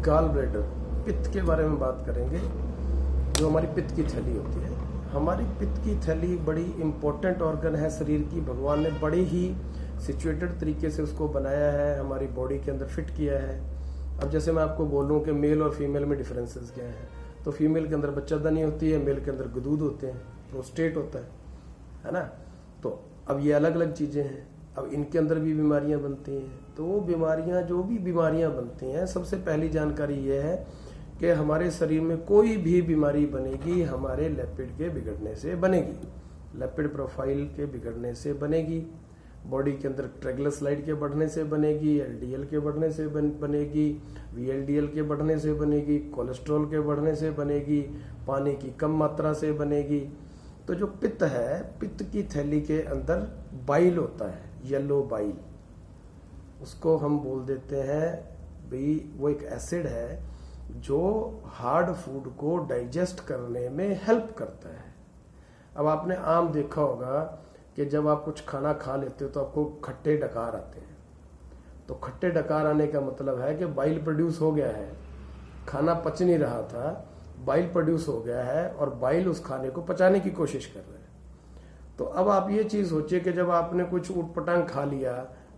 Gall bladder, पित्त के बारे में बात करेंगे। जो हमारी पित्त की थैली होती है, हमारी पित्त की थैली बड़ी इंपॉर्टेंट ऑर्गन है शरीर की। भगवान ने बड़े ही सिचुएटेड तरीके से उसको बनाया है, हमारी बॉडी के अंदर फिट किया है। अब जैसे मैं आपको बोलूं कि मेल और फीमेल में डिफरेंसेस क्या हैं, तो फीमेल के अंदर बच्चादानी होती है, मेल के अंदर गुदूद होते हैं, प्रोस्टेट होता है ना। तो अब ये अलग अलग चीजें हैं। अब इनके अंदर भी बीमारियां बनती हैं। तो वो बीमारियां, जो भी बीमारियां बनती हैं, सबसे पहली जानकारी ये है कि हमारे शरीर में कोई भी बीमारी बनेगी हमारे लिपिड के बिगड़ने से बनेगी। लिपिड प्रोफाइल के बिगड़ने से बनेगी, बॉडी के अंदर ट्राइग्लिसराइड के बढ़ने से बनेगी, एलडीएल के बढ़ने से बनेगी, वीएलडीएल के बढ़ने से बनेगी, कोलेस्ट्रॉल के बढ़ने से बनेगी, पानी की कम मात्रा से बनेगी। तो जो पित्त है, पित्त की थैली के अंदर बाइल होता है, येलो बाइल, उसको हम बोल देते हैं भाई वो एक एसिड है जो हार्ड फूड को डाइजेस्ट करने में हेल्प करता है। अब आपने आम देखा होगा कि जब आप कुछ खाना खा लेते हो तो आपको खट्टे डकार आते हैं। तो खट्टे डकार आने का मतलब है कि बाइल प्रोड्यूस हो गया है, खाना पच नहीं रहा था, बाइल प्रोड्यूस हो गया है और बाइल उस खाने को पचाने की कोशिश कर रहे हैं। तो अब आप ये चीज सोचिए कि जब आपने कुछ ऊटपटांग खा लिया,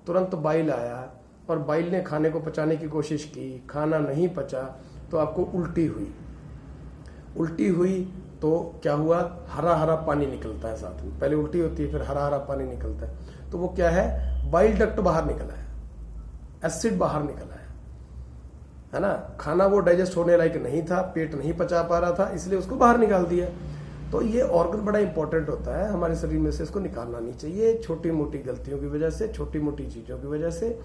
तुरंत बाइल आया और बाइल ने खाने को पचाने की कोशिश की, खाना नहीं पचा, तो आपको उल्टी हुई। उल्टी हुई तो क्या हुआ, हरा हरा पानी निकलता है साथ में। पहले उल्टी होती है, फिर हरा हरा पानी निकलता है। तो वो क्या है, बाइल डक्ट बाहर निकला है, एसिड बाहर निकला है ना। खाना वो डाइजेस्ट होने लायक नहीं था, पेट नहीं पचा पा रहा था, इसलिए उसको बाहर निकाल दिया। तो ये ऑर्गन बड़ा इंपॉर्टेंट होता है हमारे शरीर में से, इसको निकालना नहीं चाहिए छोटी मोटी गलतियों की वजह से, छोटी मोटी चीजों की वजह से।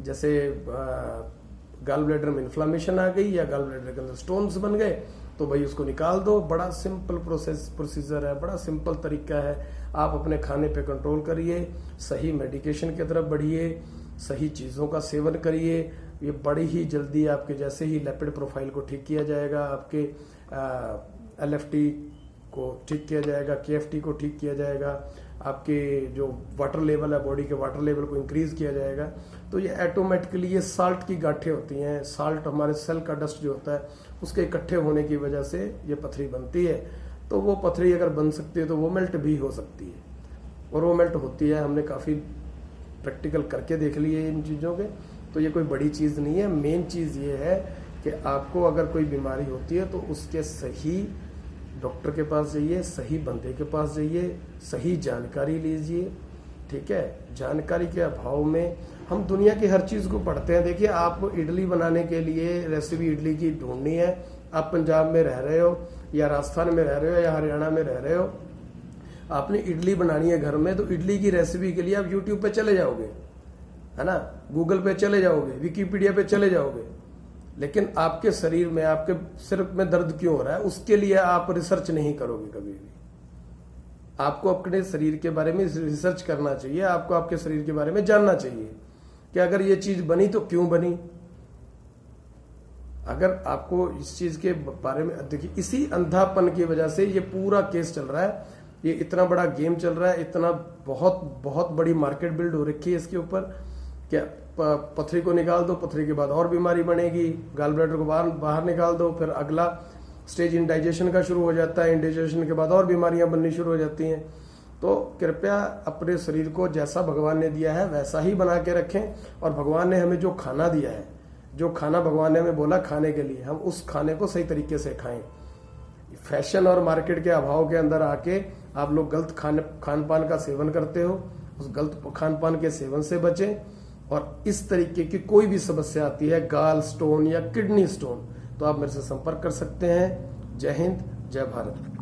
जैसे गॉल ब्लैडर में इन्फ्लामेशन आ गई या गॉल ब्लैडर के अंदर स्टोन्स बन गए, तो भाई उसको निकाल दो। बड़ा सिंपल प्रोसीजर है, बड़ा सिंपल तरीका है। आप अपने खाने पे कंट्रोल करिए, सही मेडिकेशन की तरफ बढ़िए, सही चीजों का सेवन करिए। ये बड़ी ही जल्दी आपके, जैसे ही लिपिड प्रोफाइल को ठीक किया जाएगा, आपके एलएफटी को ठीक किया जाएगा, केएफटी को ठीक किया जाएगा, आपके जो वाटर लेवल है, बॉडी के वाटर लेवल को इंक्रीज किया जाएगा, तो ये ऑटोमेटिकली, ये साल्ट की गांठें होती हैं। साल्ट हमारे सेल का डस्ट जो होता है उसके इकट्ठे होने की वजह से ये पथरी बनती है। तो वो पथरी अगर बन सकती है तो वो मेल्ट भी हो सकती है, और वो मेल्ट होती है। हमने काफी प्रैक्टिकल करके देख लिए इन चीजों के। तो ये कोई बड़ी चीज नहीं है। मेन चीज ये है कि आपको अगर कोई बीमारी होती है तो उसके सही डॉक्टर के पास जाइए, सही बंदे के पास जाइए, सही जानकारी लीजिए। ठीक है, जानकारी के अभाव में हम दुनिया की हर चीज को पढ़ते हैं। देखिए, आप इडली बनाने के लिए रेसिपी इडली की ढूंढनी है, आप पंजाब में रह रहे हो या राजस्थान में रह रहे हो या हरियाणा में रह रहे हो, आपने इडली बनानी है घर में, तो इडली की रेसिपी के लिए आप यूट्यूब पे चले जाओगे, है ना, गूगल पे चले जाओगे, विकिपीडिया पे चले जाओगे। लेकिन आपके शरीर में, आपके सिर में दर्द क्यों हो रहा है, उसके लिए आप रिसर्च नहीं करोगे कभी भी। आपको अपने शरीर के बारे में रिसर्च करना चाहिए, आपको आपके शरीर के बारे में जानना चाहिए कि अगर ये चीज बनी तो क्यों बनी। अगर आपको इस चीज के बारे में, देखिए, इसी अंधापन की वजह से ये पूरा केस चल रहा है, ये इतना बड़ा गेम चल रहा है, इतना बहुत बहुत बड़ी मार्केट बिल्ड हो रखी है इसके ऊपर। क्या पथरी को निकाल दो, पथरी के बाद और बीमारी बनेगी, गॉल ब्लैडर को बाहर निकाल दो, फिर अगला स्टेज इंडाइजेशन का शुरू हो जाता है, इंडाइजेशन के बाद और बीमारियां बननी शुरू हो जाती हैं। तो कृपया अपने शरीर को जैसा भगवान ने दिया है वैसा ही बना के रखें, और भगवान ने हमें जो खाना दिया है, जो खाना भगवान ने हमें बोला खाने के लिए, हम उस खाने को सही तरीके से खाएं। फैशन और मार्केट के अभाव के अंदर आके आप लोग गलत खान पान का सेवन करते हो, उस गलत खान पान के सेवन से बचें। और इस तरीके की कोई भी समस्या आती है, गाल स्टोन या किडनी स्टोन, तो आप मेरे से संपर्क कर सकते हैं। जय हिंद, जय भारत।